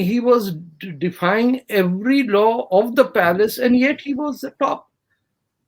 he was defying every law of the palace and yet he was the top।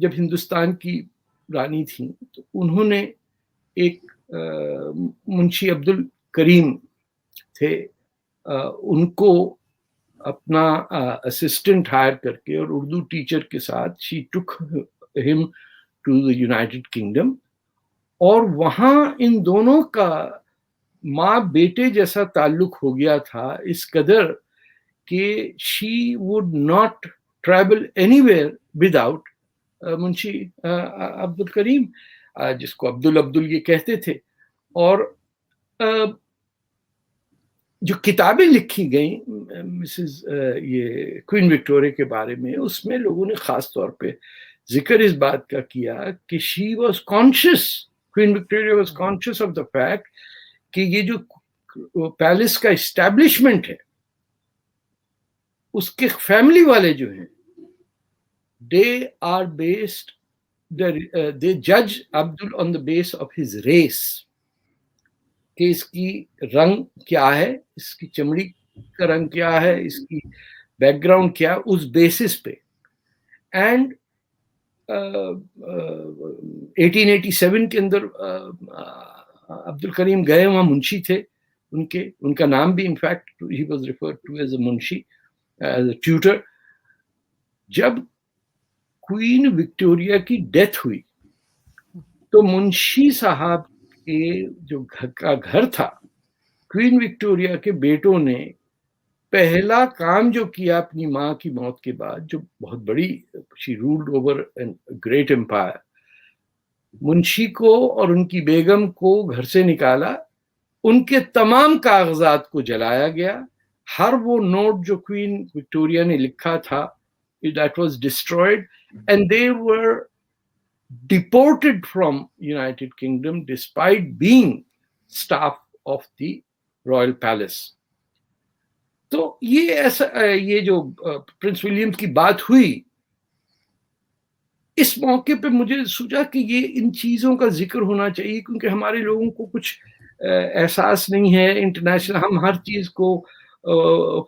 جب ہندوستان کی رانی تھیں تو انہوں نے ایک منشی عبد الکریم تھے، ان کو اپنا اسسٹنٹ ہائر کر کے اور اردو ٹیچر کے ساتھ شی ٹک ہم ٹو دی یونائٹڈ کنگڈم، اور وہاں ان دونوں کا ماں بیٹے جیسا تعلق ہو گیا تھا اس قدر کہ she would not travel anywhere without Munshi Abdul Karim, جس کو عبدل یہ کہتے تھے. اور جو کتابیں لکھی گئیں مسز یہ کوئین وکٹوریہ کے بارے میں، اس میں لوگوں نے خاص طور پہ ذکر اس بات کا کیا کہ she was conscious, queen Victoria was conscious of the fact کہ یہ جو پیلس کا اسٹیبلشمنٹ ہے اس کے فیملی والے جو ہیں they are based they judge Abdul on the base of his race، کہ اس کی رنگ کیا ہے، اس کی چمڑی کا رنگ کیا ہے، اس کی بیک گراؤنڈ کیا، اس بیسس پہ. اینڈ 1887 کے اندر عبد الکریم گئے، وہاں منشی تھے ان کا نام بھی in fact he was referred to as a Munshi, as a tutor. جب کوئین وکٹوریہ کی ڈیتھ ہوئی تو منشی صاحب کے جو گھر تھا، کوئین وکٹوریہ کے بیٹوں نے پہلا کام جو کیا اپنی ماں کی موت کے بعد، جو بہت بڑی she ruled over a great empire، منشی کو اور ان کی بیگم کو گھر سے نکالا، ان کے تمام کاغذات کو جلایا گیا، ہر وہ نوٹ جو کوئین وکٹوریہ نے لکھا تھا that was destroyed, and they were deported from United Kingdom despite being staff of the Royal Palace. تو یہ جو پرنس ولیم کی بات ہوئی، اس موقع پہ مجھے سوچا کہ یہ ان چیزوں کا ذکر ہونا چاہیے، کیونکہ ہمارے لوگوں کو کچھ احساس نہیں ہے انٹرنیشنل. ہم ہر چیز کو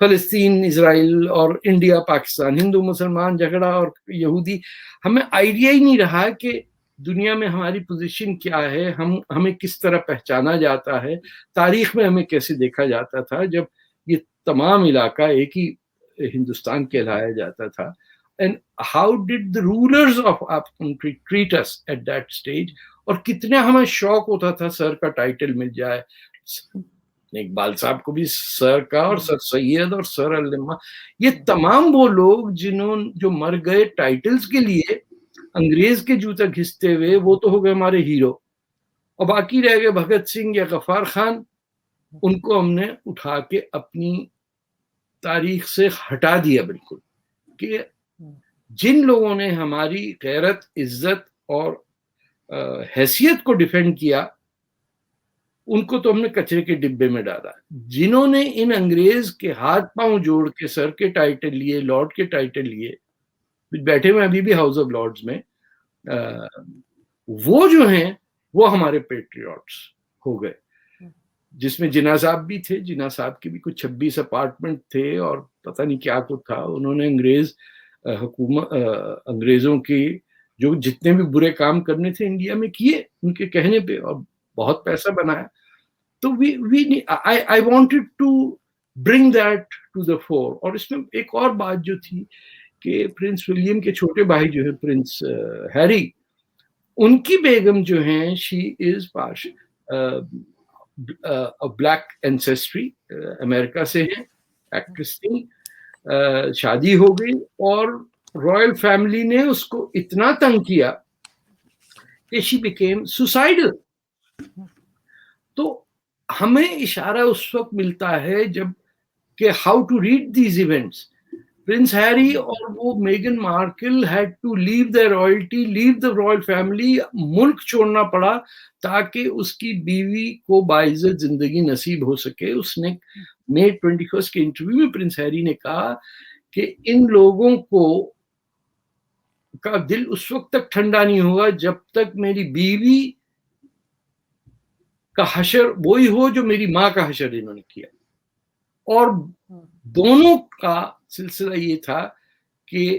فلسطین اسرائیل اور انڈیا پاکستان، ہندو مسلمان جھگڑا اور یہودی، ہمیں آئیڈیا ہی نہیں رہا کہ دنیا میں ہماری پوزیشن کیا ہے، ہمیں کس طرح پہچانا جاتا ہے، تاریخ میں ہمیں کیسے دیکھا جاتا تھا جب یہ تمام علاقہ ایک ہی ہندوستان کہلایا جاتا تھا. and how did the rulers of our country treat us at that stage، اور کتنا ہمیں شوق ہوتا تھا سر کا ٹائٹل مل جائے. اقبال صاحب کو بھی سر کا، اور سر سید اور سر علامہ، یہ تمام وہ لوگ جو مر گئے ٹائٹلز کے لیے انگریز کے جوتا گھستے ہوئے، وہ تو ہو گئے ہمارے ہیرو، اور باقی رہ گئے بھگت سنگھ یا غفار خان. ان کو ہم نے اٹھا کے اپنی تاریخ سے ہٹا دیا بالکل، کہ جن لوگوں نے ہماری غیرت، عزت اور حیثیت کو ڈیفینڈ کیا، ان کو تو ہم نے کچرے کے ڈبے میں ڈالا. جنہوں نے ان انگریز کے ہاتھ پاؤں جوڑ کے سر کے ٹائٹل لیے، لارڈ کے ٹائٹل لیے، بیٹھے ہوئے ابھی بھی ہاؤس آف لارڈز میں، وہ جو ہیں وہ ہمارے پیٹریوٹس ہو گئے، جس میں جناح صاحب بھی تھے. جناح صاحب کے بھی کچھ 26 اپارٹمنٹ تھے اور پتہ نہیں کیا کچھ تھا. انہوں نے انگریزوں کی جو جتنے بھی برے کام کرنے تھے انڈیا میں کیے ان کے کہنے پہ، اور بہت پیسہ بنایا. تو I wanted to bring that to the fore. اور اس میں ایک اور بات جو تھی کہ پرنس ولیم کے چھوٹے بھائی جو ہے پرنس ہیری، ان کی بیگم جو ہیں شی از پاش بلیک اینسیسٹری، امریکہ سے ہیں، ایکٹریس تھی، شادی ہو گئی، اور رائل فیملی نے اس کو اتنا تنگ کیا کہ شی بیکیم سوسائڈل. تو ہمیں اشارہ اس وقت ملتا ہے جب کہ how to read these events. Prince Harry اور وہ میگن Markle had to leave the royalty, leave the royal family, ملک چھوڑنا پڑا تاکہ اس کی بیوی کو باعزت زندگی نصیب ہو سکے. اس نے May 21 کے انٹرویو میں پرنس ہیری نے کہا کہ ان لوگوں کو کا دل اس وقت تک ٹھنڈا نہیں ہوگا جب تک میری بیوی کا حشر وہی ہو جو میری ماں کا حشر انہوں نے کیا. اور دونوں کا سلسلہ یہ تھا کہ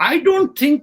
I don't think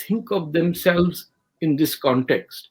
think of themselves in this context.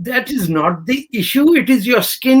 that is not the issue, it is your skin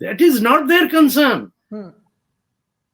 that is not their concern।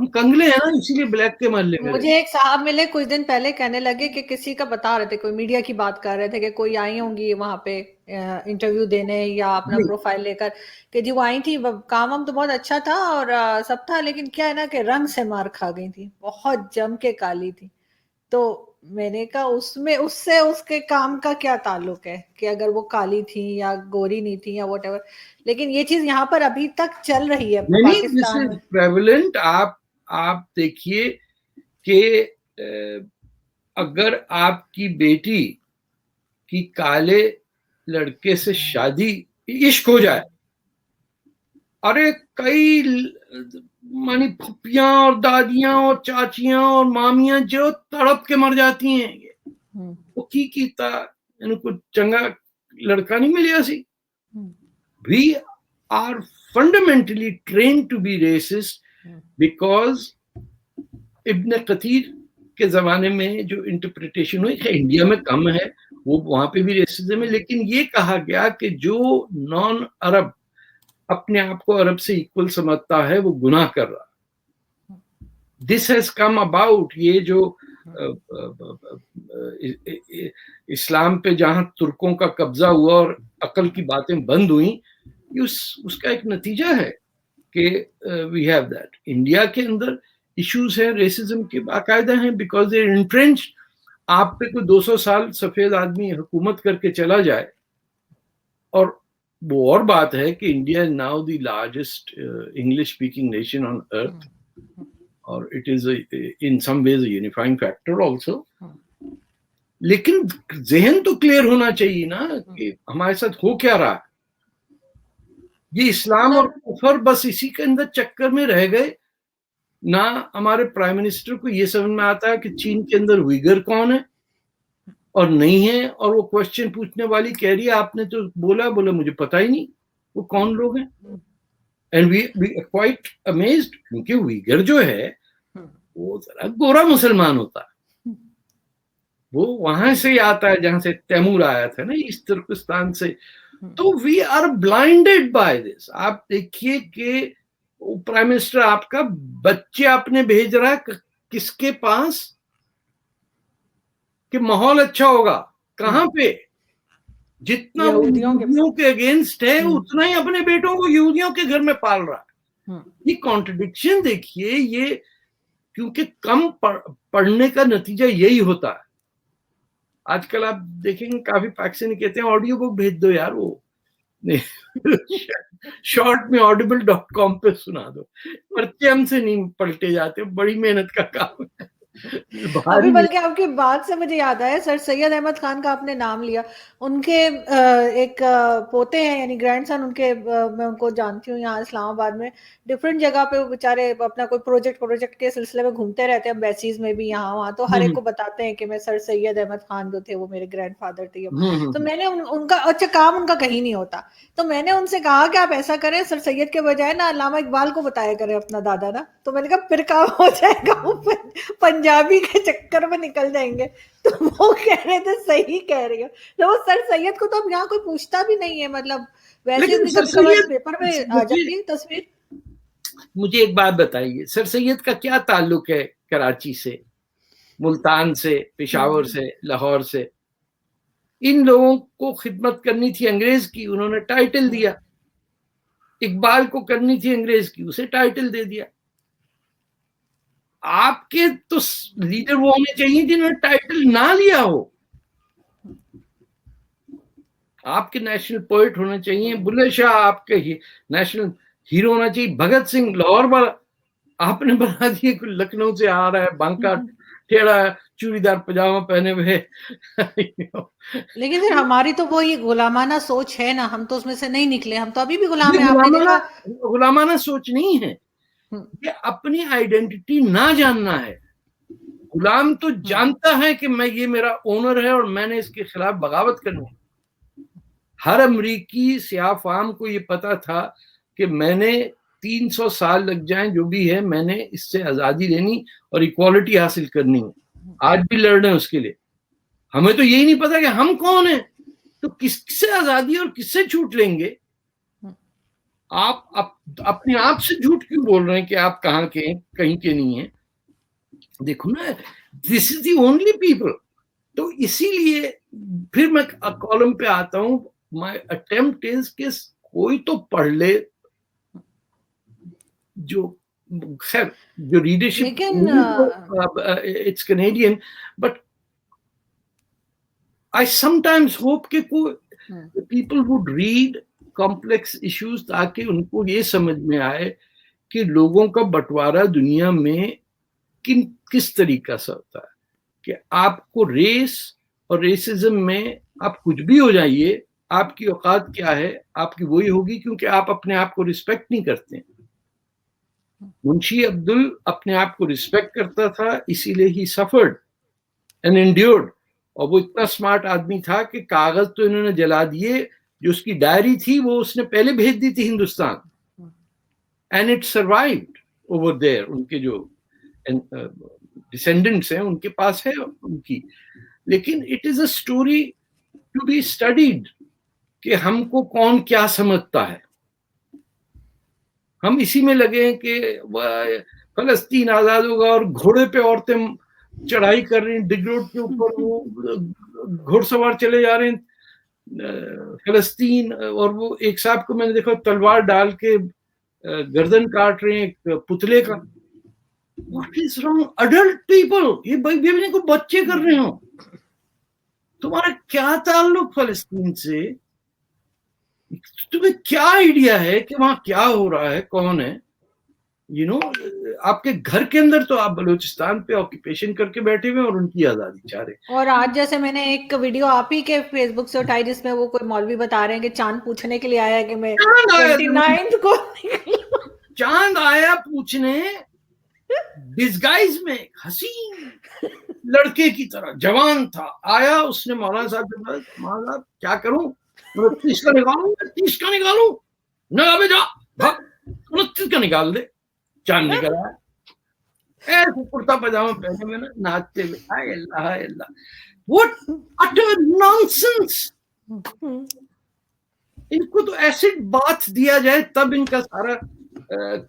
ہم کنگلے ہیں نا، اسی لیے بلیک کے محلے میں مجھے ایک صاحب ملے کچھ دن پہلے، کہنے لگے کہ کسی کا بتا رہے تھے، کوئی میڈیا کی بات کر رہے تھے کہ کوئی آئی ہوں گی وہاں پہ انٹرویو دینے یا اپنا جی پروفائل لے کر، کہ جی وہ آئی تھی، کام ہم تو بہت اچھا تھا اور سب تھا، لیکن کیا ہے نا کہ رنگ سے مار کھا گئی تھی، بہت جم کے کالی تھی. تو میں نے کہا اس سے اس کے کام کا کیا تعلق ہے کہ اگر وہ کالی تھی یا گوری نہیں تھی یا واٹ ایور. لیکن یہ چیز یہاں پر ابھی تک چل رہی ہے نہیں، دس پاکستان از میں. پریولنٹ. آپ دیکھیے کہ اگر آپ کی بیٹی کی کالے لڑکے سے شادی عشق ہو جائے، ارے کئی مانی پھپھیاں اور دادیاں اور چاچیاں اور مامیاں جو تڑپ کے مر جاتی ہیں. وہ کی کیتا ان کو چنگا لڑکا نہیں ملیا سی. We are fundamentally trained to be racist because ابن قتیر کے زمانے میں جو انٹرپریٹیشن ہوئی ہے انڈیا میں کم ہے، وہ وہاں پہ بھی ریسزم ہے، لیکن یہ کہا گیا کہ جو نان عرب اپنے آپ کو عرب سے ایکول سمجھتا ہے وہ گناہ کر رہا. This has come about. یہ جو اسلام پہ جہاں ترکوں کا قبضہ ہوا اور عقل کی باتیں بند ہوئیں، اس کا ایک نتیجہ ہے کہ وی ہیو دیٹ. انڈیا کے اندر ایشوز ہیں ریسزم کے باقاعدہ ہیں بیکاز دے انٹرینچ. آپ پہ کوئی 200 سال سفید آدمی حکومت کر کے چلا جائے، اور وہ اور بات ہے کہ India is now the largest English speaking nation on earth, اور it is in some ways a unifying factor also. لیکن ذہن تو کلیئر ہونا چاہیے نا کہ ہمارے ساتھ ہو کیا رہا. یہ اسلام اور کفر بس اسی کے اندر چکر میں رہ گئے. نہ ہمارے پرائم منسٹر کو یہ سمجھ میں آتا ہے کہ چین کے اندر ویگر کون ہے اور نہیں ہے، اور وہ کوشچن پوچھنے والی کہہ رہی ہے آپ نے تو بولا مجھے پتا ہی نہیں وہ کون لوگ ہیں. اینڈ وی کوائٹ امیزڈ، کیونکہ ویگر جو ہے وہ ذرا گورا مسلمان ہوتا ہے، وہ وہاں سے ہی آتا ہے جہاں سے تیمور آیا تھا نا، اس ترکستان سے. تو we are blinded by this. آپ دیکھیے کہ پرائم منسٹر آپ کا بچے اپنے بھیج رہا ہے کس کے پاس کہ ماحول اچھا ہوگا. کہاں پہ؟ جتنا وہ یہودیوں کے اگینسٹ ہے اتنا ہی اپنے بیٹوں کو یہودیوں کے گھر میں پال رہا ہے. یہ کانٹرڈکشن دیکھیے. یہ کیونکہ کم پڑھنے کا نتیجہ یہی ہوتا ہے. آج کل آپ دیکھیں گے کافی پاکستانی کہتے ہیں آڈیو بک بھیج دو یار، وہ شارٹ میں audible.com پہ سنا دو. پرچے ہم سے نہیں پلٹے جاتے، بڑی محنت کا کام ہے. ابھی بلکہ آپ کی بات سے مجھے یاد آیا، سر سید احمد خان کا آپ نے نام لیا. ان کے ایک پوتے ہیں، یعنی گرینڈ سن ان کے، میں ان کو جانتی ہوں یہاں اسلام آباد میں ڈفرینٹ جگہ پہ. وہ بیچارے اپنا کوئی پروجیکٹ کے سلسلے میں گھومتے رہتے ہیں، ایمبیسیز میں بھی یہاں وہاں، تو ہر ایک کو بتاتے ہیں کہ میں سر سید احمد خان جو تھے وہ میرے گرینڈ فادر تھے. تو میں نے ان کا اچھا کام ان کا کہیں نہیں ہوتا، تو میں نے ان سے کہا کہ آپ ایسا کریں سر سید کے بجائے نا علامہ اقبال کو بتایا کریں اپنا دادا نا. تو میں نے کہا پھر کام ہو جائے گا، پنجابی کے چکر میں نکل جائیں گے. تو وہ کہہ رہے تھے صحیح کہہ رہی ہو. تو وہ سر سید کو تو اب یہاں کوئی پوچھتا بھی نہیں ہے، مطلب ویسے ان کی کبھی کبھار پیپر میں آ جاتی ہے تصویر. مجھے ایک بات بتائیے، سر سید کا کیا تعلق ہے کراچی سے، ملتان سے، پشاور سے، لاہور سے؟ ان لوگوں کو خدمت کرنی تھی انگریز کی، انہوں نے ٹائٹل دیا. اقبال کو کرنی تھی انگریز کی، اسے ٹائٹل دے دیا. آپ کے تو لیڈر وہ ہونے چاہیے جنہوں نے ٹائٹل نہ لیا ہو. آپ کے نیشنل پوئٹ ہونے چاہیے. بلے شاہ آپ کے نیشنل ہیرو ہونا چاہیے. بھگت سنگھ لاہور والا آپ نے بنا دیے کہ لکھنؤ سے آ رہا ہے، بانکا ٹیڑھا چوڑی دار پجامہ پہنے ہوئے. لیکن پھر ہماری تو وہ یہ غلامانہ سوچ ہے نا، ہم تو اس میں سے نہیں نکلے، ہم تو ابھی بھی غلام ہیں. آپ نے دیکھا غلامانہ سوچ نہیں ہے، یہ اپنی آئیڈینٹی نہ جاننا ہے. غلام تو جانتا ہے کہ میں یہ میرا اونر ہے اور میں نے اس کے خلاف بغاوت کرنی ہے. ہر امریکی سیاہ فام کو یہ پتا تھا کہ میں نے 300 سال لگ جائیں جو بھی ہے، میں نے اس سے آزادی لینی اور ایکوالٹی حاصل کرنی ہے. آج بھی لڑ رہے ہیں اس کے لیے. ہمیں تو یہی نہیں پتا کہ ہم کون ہیں، تو کس سے آزادی اور کس سے چھوٹ لیں گے. آپ اپنے آپ سے جھوٹ کیوں بول رہے ہیں کہ آپ کہاں کے ہیں, کہیں کے نہیں ہیں؟ دیکھو نا, دس از دی اونلی پیپل. تو اسی لیے پھر میں کالم پہ آتا ہوں, مائی اٹمپٹ از کہ کوئی تو پڑھ لے, جو خیر جو ریڈرشپ لیکن it's Canadian, but I sometimes hope کہ people would read complex issues, تاکہ ان کو یہ سمجھ میں آئے کہ لوگوں کا بٹوارا دنیا میں کس طریقہ سے ہوتا ہے, کہ آپ کو ریس اور ریسزم میں آپ کچھ بھی ہو جائیے, آپ کی اوقات کیا ہے, آپ کی وہی ہوگی, کیونکہ آپ اپنے آپ کو رسپیکٹ نہیں کرتے. منشی عبدل اپنے آپ کو رسپیکٹ کرتا تھا, اسی لیے ہی سفرڈ اینڈ انڈیورڈ. اور وہ اتنا اسمارٹ آدمی تھا کہ کاغذ تو انہوں نے جلا دیے, جو اس کی ڈائری تھی وہ اس نے پہلے بھیج دی تھی Hindustan, and it survived over there. ان کے جو ڈسینڈنٹس ہیں ان کے پاس ہے ان کی. لیکن it is a story to be studied کہ ہم کو کون کیا سمجھتا ہے. ہم اسی میں لگے ہیں کہ فلسطین آزاد ہوگا, اور گھوڑے پہ عورتیں چڑھائی کر رہی ہیں, ڈگ روڈ کے اوپر وہ گھوڑ سوار چلے جا رہے ہیں فلسطین, اور وہ ایک صاحب کو میں نے دیکھا تلوار ڈال کے گردن کاٹ رہے ہیں ایک پتلے کا. What is wrong adult people, یہ بھائی کو بچے کر رہے ہوں, تمہارا کیا تعلق فلسطین سے, تمہیں کیا آئیڈیا ہے کہ وہاں کیا ہو رہا ہے, کون ہے؟ یو نو, آپ کے گھر کے اندر تو آپ بلوچستان پہ آکوپیشن کر کے بیٹھے ہوئے اور ان کی آزادی چاہ رہے. اور آج جیسے میں نے ایک ویڈیو آپ ہی کے فیس بک سے اٹھائی, جس میں وہ کوئی مولوی بتا رہے ہیں کہ چاند پوچھنے کے لیے آیا ہے کہ میں 29 کو چاند آیا پوچھنے, ڈسگائز میں حسین لڑکے کی طرح, جوان تھا, آیا, اس نے مولانا صاحب کے پاس, مولانا صاحب کیا کروں, 29 کا نکالوں, 30 کا نکالوں, نہ جا 29 کا نکال دے. چاند نکل آیا ایسے کرتا پاجامہ پہنے میں نا, ناچتے ہوئے, ہائے اللہ ہائے اللہ, واٹ اٹر نانسنس. ان کو تو ایسڈ بات دیا جائے تب ان کا سارا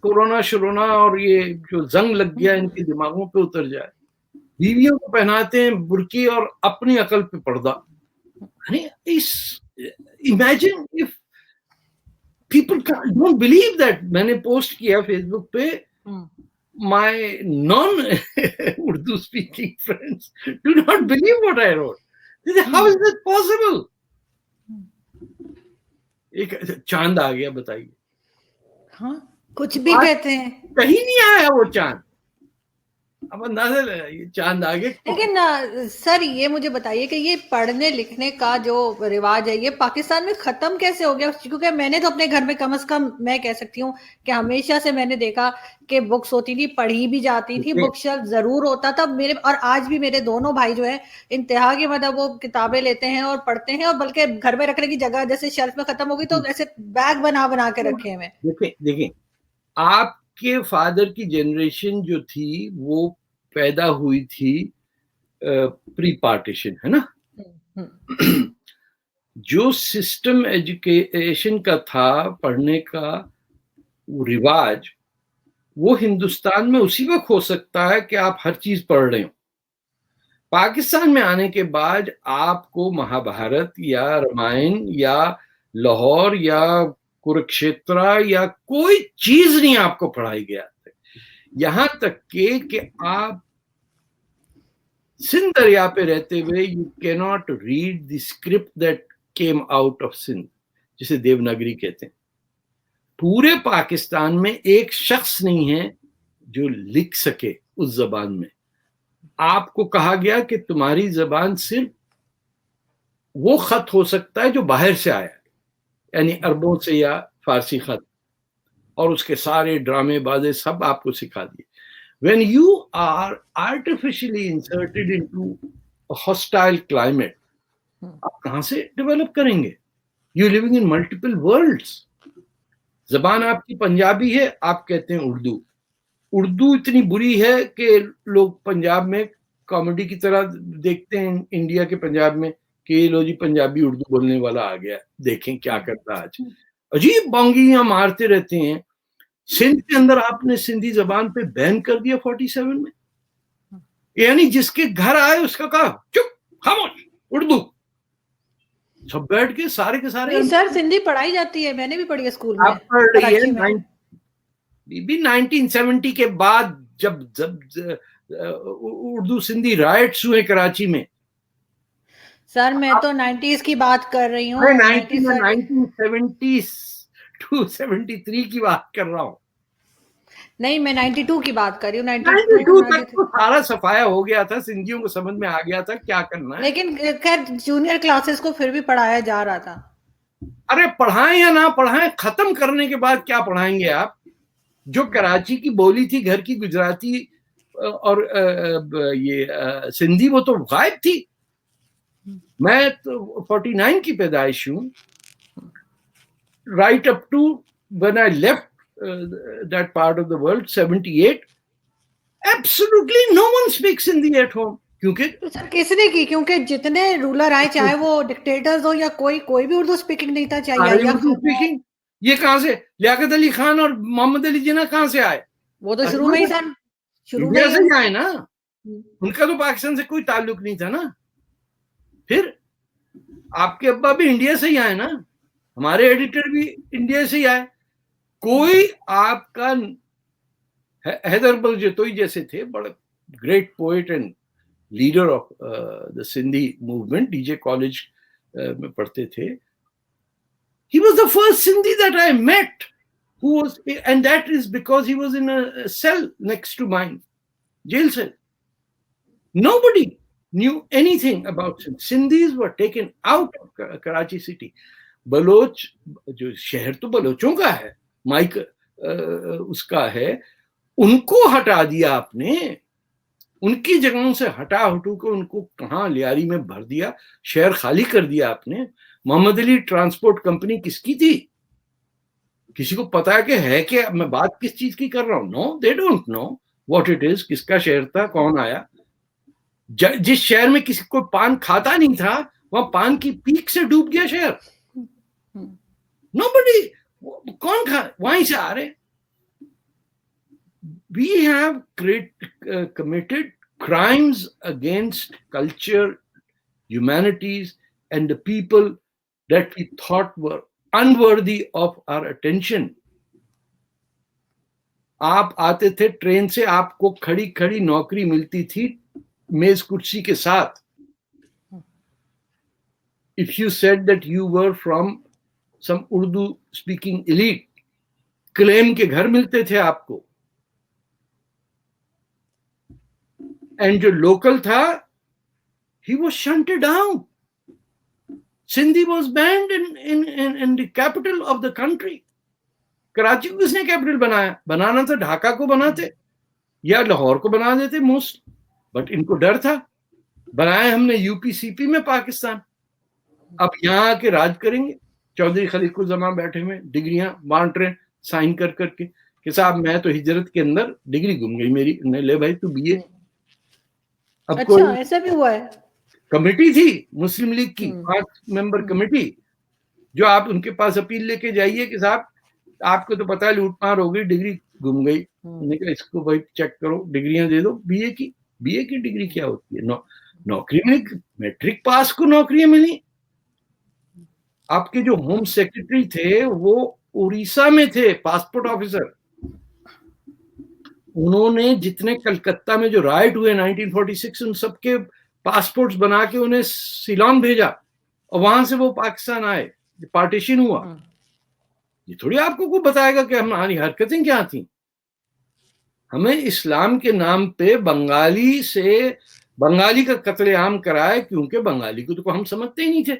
کورونا شرونا اور یہ جو زنگ لگ گیا ان کے دماغوں پہ اتر جائے. بیویوں کو پہناتے ہیں برقی اور اپنی عقل پہ پردہ. Imagine if people don't believe that. میں نے پوسٹ کیا فیس بک پہ, my non-Urdu speaking friends do not believe what I wrote. They say, how is that possible? ایک چاند آ گیا, بتائیے. ہاں, کچھ بھی کہتے ہیں, کہیں نہیں آیا وہ چاند. اب اندازہ لگائیے چاند آگے. لیکن سر یہ مجھے بتائیے کہ یہ پڑھنے لکھنے کا جو رواج ہے یہ پاکستان میں ختم کیسے ہو گیا؟ کیونکہ میں نے تو اپنے گھر میں کم از کم میں کہہ سکتی ہوں کہ ہمیشہ سے میں نے دیکھا کہ بکس ہوتی تھی, پڑھی بھی جاتی تھی, بک شیلف ضرور ہوتا تھا میرے, اور آج بھی میرے دونوں بھائی جو ہیں انتہا کے مطلب وہ کتابیں لیتے ہیں اور پڑھتے ہیں, اور بلکہ گھر میں رکھنے کی جگہ جیسے شیلف میں ختم ہوگی تو ایسے بیگ بنا کے رکھے ہوئے. دیکھیں آپ کے فادر کی جنریشن جو تھی وہ پیدا ہوئی تھی پری پارٹیشن, ہے نا. جو سسٹم ایجوکیشن کا تھا, پڑھنے کا وہ رواج, وہ ہندوستان میں اسی وقت ہو سکتا ہے کہ آپ ہر چیز پڑھ رہے ہوں. پاکستان میں آنے کے بعد آپ کو مہابھارت یا رامائن یا لاہور یا کورکشیترا یا کوئی چیز نہیں آپ کو پڑھائی گیا. یہاں تک کہ آپ سندھ دریا پہ رہتے ہوئے یو کی not read the script that came out of Sindh, جسے دیوناگری کہتے ہیں. پورے پاکستان میں ایک شخص نہیں ہے جو لکھ سکے اس زبان میں. آپ کو کہا گیا کہ تمہاری زبان صرف وہ خط ہو سکتا ہے جو باہر سے آیا, یعنی عربوں سے یا فارسی خط, اور اس کے سارے ڈرامے بازے سب آپ کو سکھا دیے. When you are artificially inserted into a hostile climate, آپ کہاں سے ڈیولپ کریں گے؟ You're living in multiple worlds. زبان آپ کی پنجابی ہے, آپ کہتے ہیں اردو. اردو اتنی بری ہے کہ لوگ پنجاب میں کامیڈی کی طرح دیکھتے ہیں انڈیا کے پنجاب میں کہ یہ لو جی پنجابی اردو بولنے والا آ گیا, دیکھیں کیا کرتا آج. عجیب بانگیاں مارتے رہتے ہیں. سندھ کے اندر آپ نے سندھی زبان پہ بین کر دیا 47 میں. یعنی جس کے گھر آئے اس کا کہا چپ خاموش اردو. سب بیٹھ کے سارے کے سارے. سر سندھی پڑھائی جاتی ہے, میں نے بھی پڑھی ہے اسکول میں. آپ پڑھ رہی ہے 1970 کے بعد جب اردو سندھی رائٹس ہوئے کراچی میں. سر میں تو 90s کی بات کر رہی ہوں. 1973 کی بات کر رہا ہوں. نہیں, میں 92 کی بات کر رہی ہوں. 92 تک تو سارا صفایا ہو گیا تھا, سندھیوں کو سمجھ میں آ گیا تھا کیا کرنا ہے. لیکن خیر جونیئر کلاسز کو پھر بھی پڑھایا جا رہا تھا. ارے پڑھائیں یا نہ پڑھائیں, ختم کرنے کے بعد کیا پڑھائیں گے آپ؟ جو کراچی کی بولی تھی گھر کی, گجراتی اور یہ سندھی, وہ تو غائب تھی. میں تو 49 کی پیدائش ہوں. right up to when I left that part of the world, 78, absolutely no one speaks Hindi at home. کیونکہ کس نے کی, کیونکہ جتنے رولر آئے چاہے وہ ڈکٹیٹرز ہو یا کوئی بھی اردو اسپیکنگ نہیں تھا. چاہیے اردو اسپیکنگ یہ کہاں سے, لیاقت علی خان اور محمد علی جناح کہاں سے آئے؟ وہ تو شروع میں ہی سر, شروع انڈیا سے ہی آئے نا. ان کا تو پاکستان سے کوئی تعلق نہیں تھا نا. پھر آپ کے ابا بھی انڈیا سے ہی آئے نا, ہمارے ایڈیٹر بھی انڈیا سے ہی آئے. کوئی آپ کا حیدر بلجتوئی جیسے تھے, بڑا great poet and leader of the Sindhi movement, D J college میں پڑھتے تھے. He was the first Sindhi that I met who was, and that is because he was in a cell next to mine, jail cell. Nobody knew anything about Sindhi. Sindhis were taken out of Karachi city. Baloch جو شہر تو بلوچوں کا ہے, mic اس کا ہے, ان کو ہٹا دیا آپ نے, ان کی جگہوں سے ہٹا ہٹو کے ان کو کہاں لیاری میں بھر دیا, شہر خالی کر دیا آپ نے. محمد علی ٹرانسپورٹ کمپنی کس کی تھی؟ کسی کو پتا ہے کہ ہے کہ میں بات کس چیز کی کر رہا ہوں؟ No, they don't know what it is. کس کا شہر تھا, کون آیا؟ جس شہر میں کسی کو پان کھاتا نہیں تھا, وہاں پان کی پیک سے ڈوب گیا شہر. نوبڈی, کون کھا, وہیں سے آ رہے. We have committed crimes against culture, humanities, and the people that we thought were unworthy of our attention. آپ آتے تھے ٹرین سے, آپ کو کھڑی کھڑی نوکری ملتی تھی میز کرسی کے ساتھ. If you said that you were from some Urdu speaking elite, کلیم کے گھر ملتے تھے آپ کو. اینڈ جو لوکل تھا, he was shunted down. Sindhi was banned in the capital of the country. Karachi کو کس نے کیپٹل بنایا؟ بنانا تھا ڈھاکہ کو بناتے یا لاہور کو بنا دیتے موسٹ, بٹ ان کو ڈر تھا. بنایا ہم نے یو پی سی پی میں پاکستان. اب یہاں آ کے راج کریں گے. چودھری خلیق الزمان بیٹھے ہوئے ڈگریاں بانٹ رہے سائن کر کر کے کہ صاحب میں تو ہجرت کے اندر ڈگری گم گئی میری. لے بھائی تو بی اے. اب اچھا ایسا بھی ہوا ہے. کمیٹی تھی مسلم لیگ کی 5 ممبر کمیٹی, جو آپ ان کے پاس اپیل لے کے جائیے کہ صاحب آپ کو تو پتا ہے لوٹ مار ہو گئی, ڈگری گم گئی. انہوں نے کہا اس کو بھائی چیک کرو, ڈگریاں دے دو. بی اے کی ڈگری کیا ہوتی ہے؟ نوکری میں میٹرک پاس کو نوکریاں ملی. آپ کے جو ہوم سیکرٹری تھے وہ اڑیسہ میں تھے, پاسپورٹ آفیسر. انہوں نے جتنے کلکتہ میں جو رائٹ ہوئے 1946, ان سب کے پاسپورٹس بنا کے انہیں سیلان بھیجا, اور وہاں سے وہ پاکستان آئے. پارٹیشن ہوا. یہ تھوڑی آپ کو کوئی بتائے گا کہ ہماری حرکتیں کیا تھیں. ہمیں اسلام کے نام پہ بنگالی کا قتل عام کرائے, کیونکہ بنگالی کو تو ہم سمجھتے ہی نہیں تھے.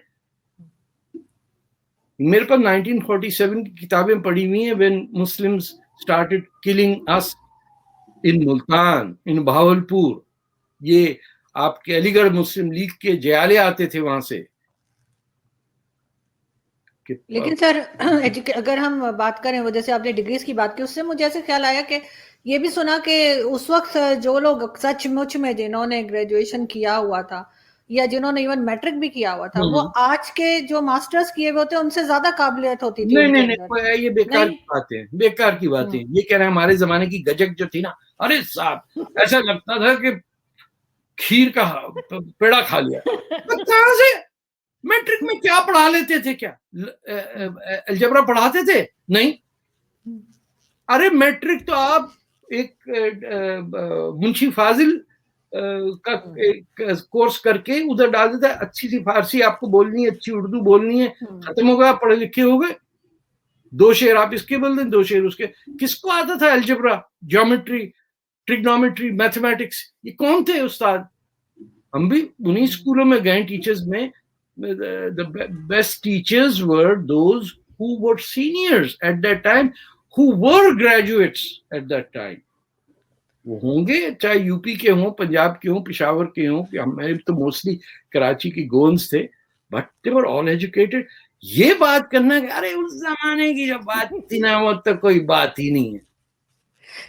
میرے پاس 1947 کی کتابیں پڑھی ہوئی ہیں. when Muslims started killing us in Multan, in Bahawalpur. یہ آپ کے علی گڑھ مسلم لیگ کے جیالے آتے تھے وہاں سے. لیکن سر اگر ہم بات کریں, وہ جیسے آپ نے ڈگریز کی بات کی, اس سے مجھے ایسے خیال آیا کہ یہ بھی سنا کہ اس وقت جو لوگ سچ مچ میں جنہوں نے گریجویشن کیا ہوا تھا یا جنہوں نے ایون میٹرک بھی کیا ہوا تھا وہ آج کے جو ماسٹرز کیے ہوئے ہوتے ہیں ان سے زیادہ قابلیت ہوتی تھی ان کے اندر. نہیں، یہ بیکار کی باتیں، بیکار کی باتیں. یہ کہہ رہے ہیں ہمارے زمانے کی گجک جو تھی نا، ارے صاحب ایسا لگتا تھا کہ کھیر کا پیڑا کھا لیا. کہاں سے؟ میٹرک میں کیا پڑھا لیتے تھے؟ کیا الجبرا پڑھاتے تھے؟ نہیں. ارے میٹرک تو آپ ایک منشی فاضل کا کورس کر کے ادھر ڈال دیتا ہے. اچھی سی فارسی آپ کو بولنی ہے، اچھی اردو بولنی ہے، ختم ہو گیا، پڑھے لکھے ہو گئے. 2 شعر آپ اس کے بول دیں، 2 شعر اس کے. کس کو آتا تھا الجبرا، جیومیٹری، ٹریگنومیٹری، میتھمیٹکس؟ یہ کون تھے استاد؟ ہم بھی انہیں اسکولوں میں گئے ٹیچرز میں. The best teachers were those who were seniors at that time, who were graduates at that time. وہ ہوں گے چاہے یو پی کے ہوں، پنجاب کے ہوں، پشاور کے ہوں. ہمارے تو موسٹلی کراچی کی گونز تھے، but they were all educated. یہ بات کرنا کہ ارے اس زمانے کی جو بات تھی نا وہ تو کوئی بات ہی نہیں ہے.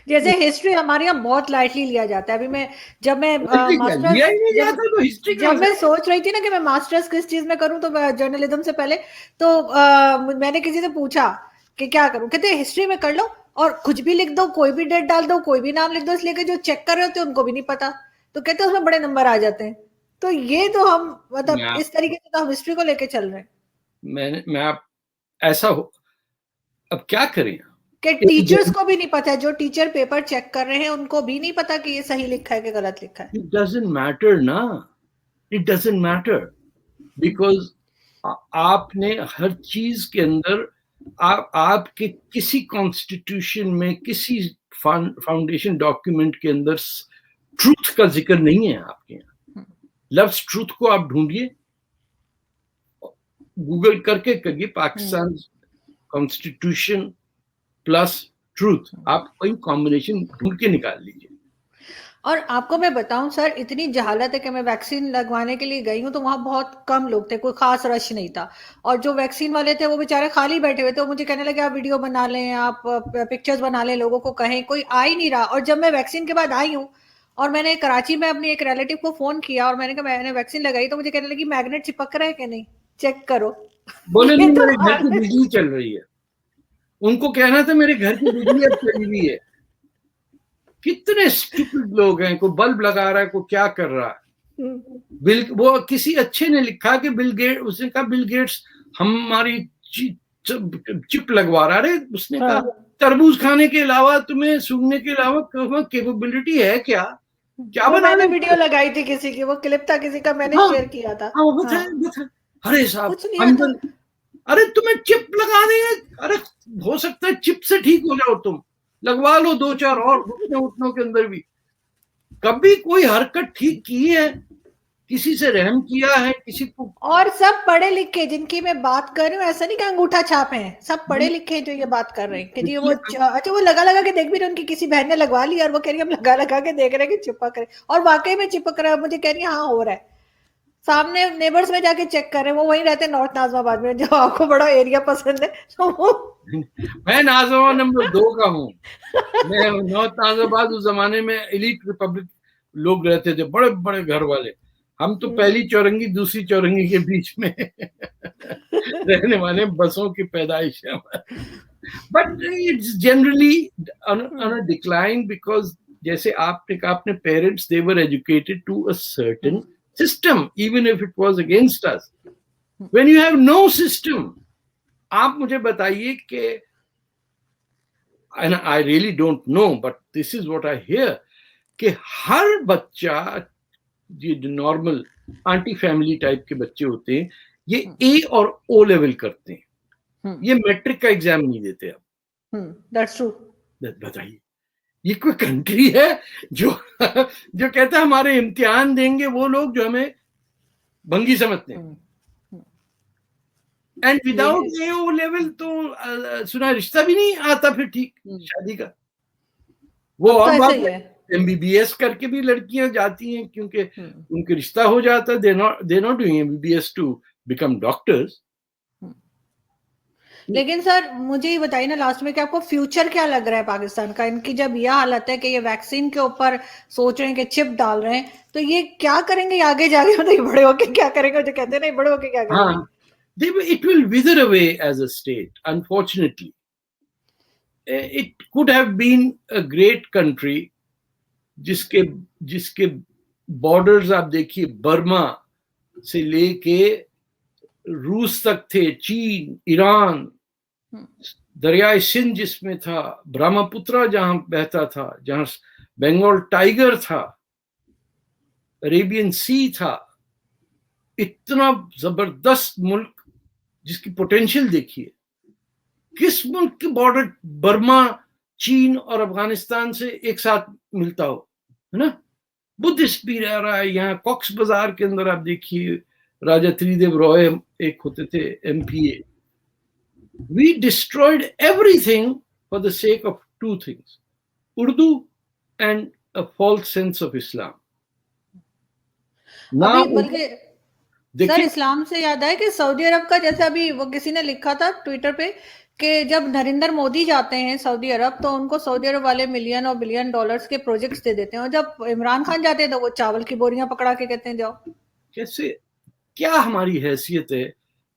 جیسے ہسٹری ہمارے یہاں بہت لائٹلی لیا جاتا ہے. ابھی جب میں سوچ رہی تھی نا کہ میں ماسٹرز کس چیز میں کروں تو جرنلزم سے پہلے تو میں نے کسی سے پوچھا کہ کیا کروں، کہتے ہسٹری میں کر لو اور کچھ بھی لکھ دو، کوئی بھی ڈیٹ ڈال دو، کوئی بھی نام لکھ دو، اس لیے کہ جو چیک کر رہے ہوتے ہیں ان کو بھی نہیں پتا، تو کہتے اس میں بڑے نمبر آ جاتے ہیں. تو یہ تو ہم مطلب اس طریقے سے تو ہم ہسٹری کو لے کے چل رہے ہیں. میں ایسا ہو اب کیا کریں کہ ٹیچرز کو بھی نہیں پتا، جو ٹیچر پیپر چیک کر رہے ہیں ان کو بھی نہیں پتا کہ یہ صحیح لکھا ہے کہ غلط لکھا ہے. It doesn't matter نا، it doesn't matter because آپ نے ہر چیز کے اندر آپ کے کسی کانسٹیٹیوشن میں، کسی فاؤنڈیشن ڈاکیومنٹ کے اندر ٹروتھ کا ذکر نہیں ہے. آپ کے یہاں لفظ ٹروتھ کو آپ ڈھونڈیے، گوگل کر کے کریے پاکستان کانسٹیٹیوشن پلس ٹروتھ، آپ کوئی کمبینیشن ڈھونڈ کے نکال لیجیے. اور آپ کو میں بتاؤں سر، اتنی جہالت ہے کہ میں ویکسین لگوانے کے لیے گئی ہوں تو وہاں بہت کم لوگ تھے، کوئی خاص رش نہیں تھا. اور جو ویکسین والے تھے وہ بیچارے خالی بیٹھے ہوئے تھے، وہ مجھے کہنے لگے آپ ویڈیو بنا لیں، آپ پکچرز بنا لیں، لوگوں کو کہیں. کوئی آ ہی نہیں رہا. اور جب میں ویکسین کے بعد آئی ہوں اور میں نے کراچی میں اپنی ایک ریلیٹیو کو فون کیا اور میں نے کہا میں نے ویکسین لگائی، تو مجھے کہنے لگی میگنیٹ چپک رہا ہے کہ نہیں، چیک کرو. بولے نہیں میرے گھر کی بجلی چل رہی ہے. ان کو کہنا تھا میرے گھر کی بجلی اب چلی ہوئی ہے. کتنے اسٹوپڈ لوگ ہیں، کوئی بلب لگا رہا ہے، کوئی کیا کر رہا ہے. وہ کسی اچھے نے لکھا کہ بل گیٹ، اس نے کہا بل گیٹس ہماری چپ لگوا رہا ہے. اس نے کہا تربوز کھانے کے علاوہ تمہیں سونگنے کے علاوہ کیپیبلٹی ہے کیا میں نے ویڈیو لگائی تھی کسی کی، وہ کلپ تھا کسی کا، میں نے شیئر کیا تھا. ارے صاحب ارے تمہیں چپ لگا دیں گے، ارے ہو سکتا ہے چپ سے ٹھیک ہو جاؤ، تم لگوا لو 2-4 اور گھٹنوں کے اندر بھی. کبھی کوئی حرکت ٹھیک کی ہے؟ کسی سے رحم کیا ہے کسی کو؟ اور سب پڑھے لکھے جن کی میں بات کر رہی ہوں، ایسا نہیں کہ انگوٹھا چھاپ ہیں، سب پڑھے لکھے جو یہ بات کر رہے ہیں کہ جی وہ اچھا وہ لگا کے دیکھ بھی رہے، ان کی کسی بہن نے لگوا لی اور وہ کہہ رہی ہم لگا کے دیکھ رہے ہیں کہ چپک رہے، اور واقعی میں چپک رہا ہے. مجھے کہہ رہی ہے ہاں ہو رہا ہے. سامنے نیبرز میں جا کے چیک کر رہے ہیں، وہ وہیں رہتے ہیں نارتھ ناظم آباد میں، جو آپ کو بڑا ایریا پسند ہے. میں ناظم آباد نمبر 2 کا ہوں. میں نارتھ ناظم آباد اس زمانے میں ایلیٹ ریپبلک لوگ رہتے تھے، بڑے بڑے گھر والے. ہم تو پہلی چورنگی دوسری چورنگی کے بیچ میں رہنے والے، بسوں کی پیدائش ہے. But it's generally on a decline because جیسے آپ نے کہا اپنے parents they were educated to a certain system even if it was against us. When you have no system، آپ مجھے بتائیے کہ and I really don't know but this is what I hear کہ ہر بچہ یہ جو نارمل آنٹی فیملی ٹائپ کے بچے ہوتے ہیں یہ اے اور او لیول کرتے ہیں، یہ میٹرک کا ایگزام نہیں دیتے. اب بتائیے یہ کوئی کنٹری ہے جو کہتا ہے ہمارے امتحان دیں گے وہ لوگ جو ہمیں بھنگی سمجھتے ہیں. And without a O level تو سنا رشتہ بھی نہیں آتا پھر ٹھیک شادی کا. وہ اور بات ہے ایم بی بی ایس کر کے بھی لڑکیاں جاتی ہیں کیونکہ ان کے رشتہ ہو جاتا ہے. they not doing MBBS to become doctors. لیکن سر مجھے یہ بتائیے نا لاسٹ میں کہ آپ کو فیوچر کیا لگ رہا ہے پاکستان کا؟ ان کی جب یہ حالت ہے کہ یہ ویکسین کے اوپر سوچ رہے ہیں کہ چپ ڈال رہے ہیں، تو یہ کیا کریں گے آگے جا کے؟ مطلب بڑے ہو کے کیا کریں گے؟ جو کہتے ہیں نہیں بڑے ہو کے کیا کریں گے؟ ہاں it will wither away as a state, unfortunately. It could have been a great country جس کے بارڈرز آپ دیکھیے برما سے لے کے روس تک تھے، چین، ایران، دریائے سندھ جس میں تھا، برہما پترا جہاں بہتا تھا، جہاں بنگال ٹائیگر تھا، عریبین سی تھا، اتنا زبردست ملک جس کی پوٹینشیل دیکھیے. کس ملک کی بارڈر برما، چین اور افغانستان سے ایک ساتھ ملتا ہو، ہے نا؟ بدھسٹ بھی رہ رہا ہے یہاں. کاکس بازار کے اندر آپ دیکھیے راجا تری دیو رائے ایک ہوتے تھے MPA. We destroyed everything for the sake of two things: Urdu and a false sense of Islam. ابھی Now, بلکہ سر اسلام سے یاد ہے کہ سعودی عرب کا، جیسے ابھی وہ کسی نے لکھا تھا ٹویٹر پہ کہ جب نریندر مودی جاتے ہیں سعودی عرب تو ان کو سعودی عرب والے ملین اور بلین ڈالرز کے پروجیکٹس دے دیتے ہیں، اور جب عمران خان جاتے ہیں تو وہ چاول کی بوریاں پکڑا کے کہتے ہیں جاؤ. کیسے، کیا ہماری حیثیت ہے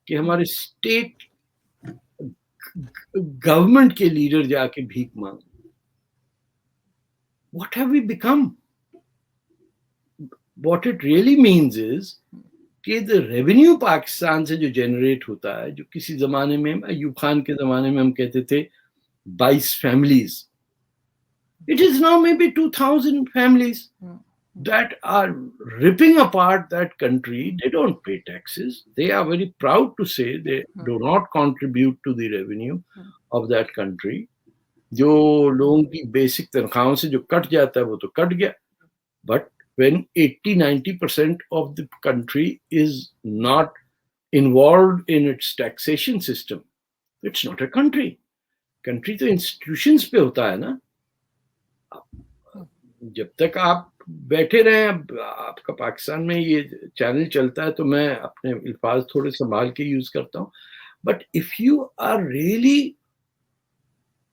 کہ ہمارے اسٹیٹ گورنمنٹ کے لیڈر جا کے بھیک مانگ؟ What have we become? What it really means is کہ the revenue پاکستان سے جو جنریٹ ہوتا ہے، جو کسی زمانے میں ایوب خان کے زمانے میں ہم کہتے تھے 22 families, it is now maybe 2,000 families that are ripping apart that country. They don't pay taxes. They are very proud to say they do not contribute to the revenue of that country. جو لوگوں کی basic تنخواہوں سے جو کٹ جاتا ہے وہ تو کٹ گیا. But when 80-90% of the country is not involved in its taxation system, it's not a country. Country تو institutions پہ ہوتا ہے نا. جب تک آپ بیٹھے رہیں، اب آپ کا پاکستان میں یہ چینل چلتا ہے تو میں اپنے الفاظ تھوڑے سنبھال کے یوز کرتا ہوں. But if you are really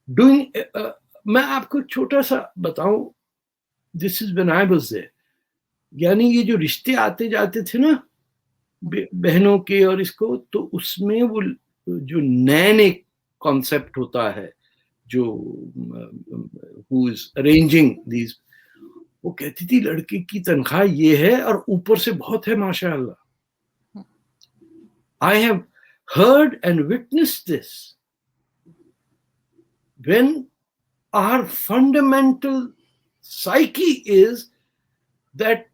doing, میں آپ کو چھوٹا سا بتاؤں، this is when I was there. یعنی یہ جو رشتے آتے جاتے تھے نا بہنوں کے اور اس کو، تو اس میں وہ جو نئے کانسیپٹ ہوتا ہے جو who is arranging these، وہ کہتی تھی لڑکی کی تنخواہ یہ ہے اور اوپر سے بہت ہے ماشاء اللہ. I have heard and witnessed this. When our fundamental psyche is that,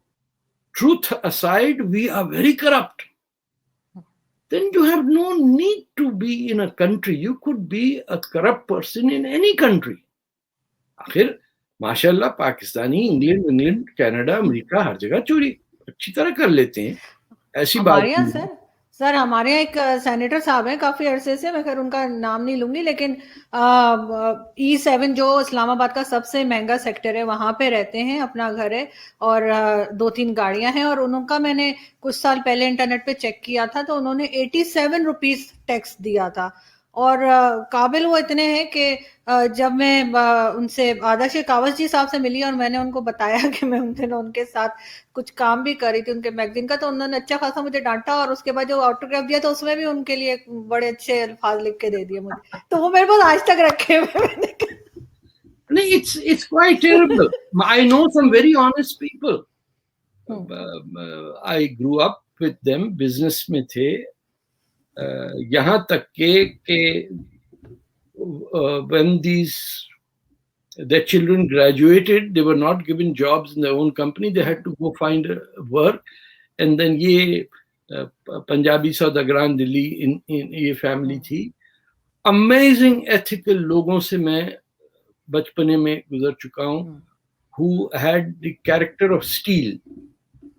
truth aside, we are very corrupt, then you have no need to be in a country. You could be a corrupt person in any country. آخر ماشاء اللہ Pakistani England Canada امریکہ ہر جگہ چوری اچھی طرح کر لیتے ہیں، ایسی بات ہمارے یہاں سر ہمارے یہاں ایک سینیٹر صاحب ہیں کافی عرصے سے، میں خیر ان کا نام نہیں لوں گی، لیکن E7 جو اسلام آباد کا سب سے مہنگا سیکٹر ہے وہاں پہ رہتے ہیں، اپنا گھر ہے اور 2-3 گاڑیاں ہیں، اور ان کا میں نے کچھ سال پہلے انٹرنیٹ پہ چیک کیا تھا تو انہوں نے 87 روپیز ٹیکس دیا تھا. اور قابل وہ اتنے ہیں کہ جب میں ان سے آدرش کاوش جی صاحب سے ملی اور میں نے ان کو بتایا کہ میں ان کے ساتھ کچھ کام بھی کر رہی تھی ان کے میگزین کا، تو انہوں نے اچھا خاصا مجھے ڈانٹا، اور اس کے بعد جو آٹوگراف دیا تو اس میں بھی ان کے لیے بڑے اچھے الفاظ لکھ کے دے دیے مجھے، تو وہ میرے پاس آج تک رکھے ہوئے. It's quite terrible. I know some very honest people. I grew up with them, business میں تھے. یہاں تک کہ when their children graduated, they were not given jobs in their own company. They had to go find work. And then یہ پنجابی سوداگران دلی یہ family تھی. Amazing ethical لوگوں سے میں بچپنے میں گزر چکا ہوں, who had the character of steel.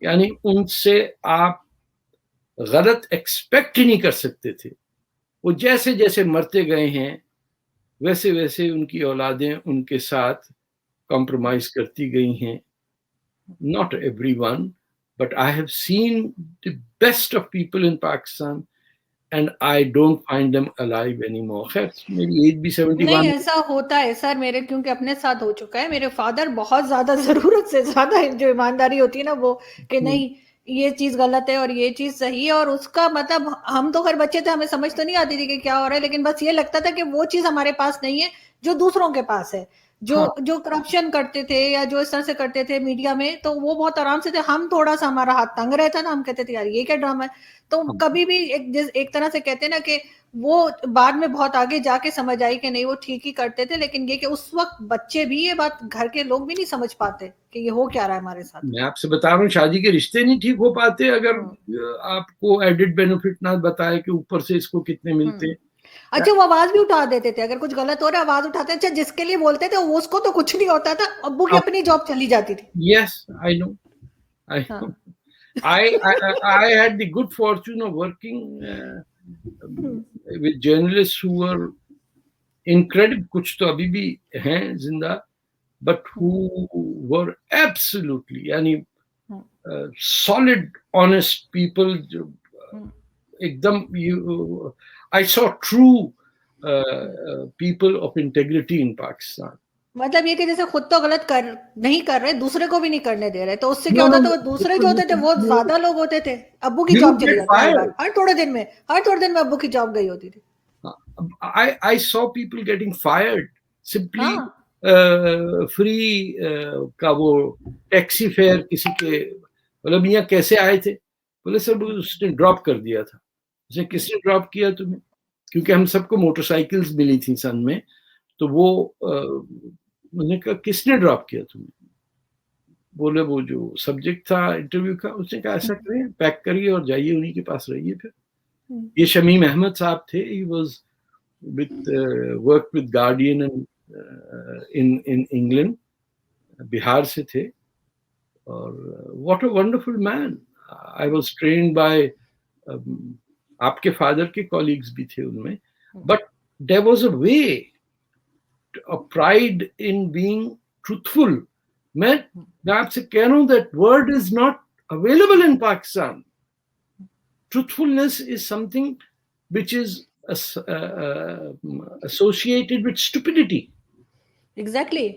یعنی ان سے آپ غلط ایکسپیکٹ ہی نہیں کر سکتے تھے. وہ جیسے جیسے مرتے گئے ہیں ویسے ویسے ان کی اولادیں ان کے ساتھ کمپرومائز کرتی گئی ہیں. Not everyone, but I have seen the best of people in Pakistan and I don't find them alive anymore. خیر میری ایج بھی 71 نہیں ایسا ہوتا ہے سر میرے، کیونکہ اپنے ساتھ ہو چکا ہے. میرے فادر بہت زیادہ ضرورت سے زیادہ جو ایمانداری ہوتی ہے نا وہ کہ نہیں یہ چیز غلط ہے اور یہ چیز صحیح ہے، اور اس کا مطلب ہم تو خیر بچے تھے، ہمیں سمجھ تو نہیں آتی تھی کہ کیا ہو رہا ہے، لیکن بس یہ لگتا تھا کہ وہ چیز ہمارے پاس نہیں ہے جو دوسروں کے پاس ہے. جو کرپشن کرتے تھے یا جو اس طرح سے کرتے تھے میڈیا میں، تو وہ بہت آرام سے تھے. ہم تھوڑا سا ہمارا ہاتھ تنگ رہتا تھا، ہم کہتے تھے یار یہ کیا ڈرامہ ہے. تو کبھی بھی ایک طرح سے کہتے ہیں نا کہ وہ بعد میں بہت آگے جا کے سمجھ آئی کہ نہیں وہ ٹھیک ہی کرتے تھے، لیکن یہ کہ اس وقت بچے بھی یہ بات گھر کے لوگ بھی نہیں سمجھ پاتے کہ یہ ہو کیا رہا ہے ہمارے ساتھ. میں آپ سے بتا رہا ہوں شادی کے رشتے نہیں ٹھیک ہو پاتے اگر آپ کو ایڈڈ بینیفٹ نہ بتائے کہ اوپر سے اس کو کتنے ملتے. اچھا وہ آواز بھی اٹھا دیتے تھے، اگر کچھ غلط ہو رہا ہے آواز اٹھاتے. اچھا جس کے لیے بولتے تھے اس کو تو کچھ نہیں ہوتا تھا، ابو کی اپنی جاب چلی جاتی تھی. Yes, I know. I had the good fortune of working with journalists who were incredible, کچھ تو ابھی بھی ہیں زندہ, but who were absolutely یعنی solid honest people. ایکدم I saw true people of integrity in Pakistan. مطلب یہ کہ جیسے خود تو غلط نہیں کر رہے، دوسرے کو بھی نہیں کرنے دے رہے، تو اس سے کیا ہوتا تھا، دوسرے جو ہوتے تھے وہ زیادہ لوگ ہوتے تھے. ابو کی جاب چلی جاتی تھی ہر تھوڑے دن میں ابو کی جاب گئی ہوتی تھی. I saw people getting fired simply free کا وہ ٹیکسی فیئر کسی کے بولے میاں کیسے آئے تھے، بولے سر اس نے ڈراپ کر دیا تھا. اس نے کس نے ڈراپ کیا تمہیں؟ کیونکہ ہم سب کو موٹر سائیکلز ملی تھی سن میں، تو وہ میں نے کہا کس نے ڈراپ کیا تمہیں؟ بولے وہ جو سبجیکٹ تھا انٹرویو کا. اس نے کہا ایسا کریں پیک کریے اور جائیے انہی کے پاس رہیے. پھر یہ شمیم احمد صاحب تھے. He was worked with Guardian in England. بہار سے تھے. اور what a wonderful man. I was trained by آپ کے فادر کے کولیگز بھی تھے ان میں. But there was a way, a pride in being truthful. میں آپ سے کہہ رہا ہوں that word is not available in Pakistan. Truthfulness is something which is associated with stupidity. Exactly.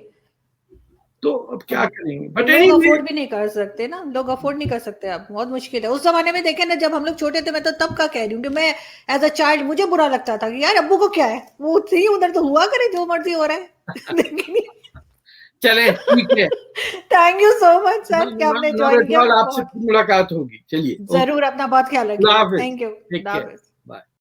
تو اب کیا کریں گے؟ بٹ لوگ افورڈ بھی نہیں کر سکتے نا، لوگ افورڈ نہیں کر سکتے. اب بہت مشکل ہے. اس زمانے میں دیکھیں نا جب ہم لوگ چھوٹے تھے، میں تو تب کا کہہ رہی ہوں کہ میں ایز اے چائلڈ مجھے برا لگتا تھا کہ یار ابو کو کیا ہے، وہ تھی ادھر تو ہوا کرے جو مرضی ہو رہا ہے. چلیں ٹھیک ہے. تھینک یو سو مچ سر کہ آپ نے جوائن کیا. آپ سے ملاقات ہوگی. چلیے ضرور، اپنا بہت خیال رکھیے. Thank you.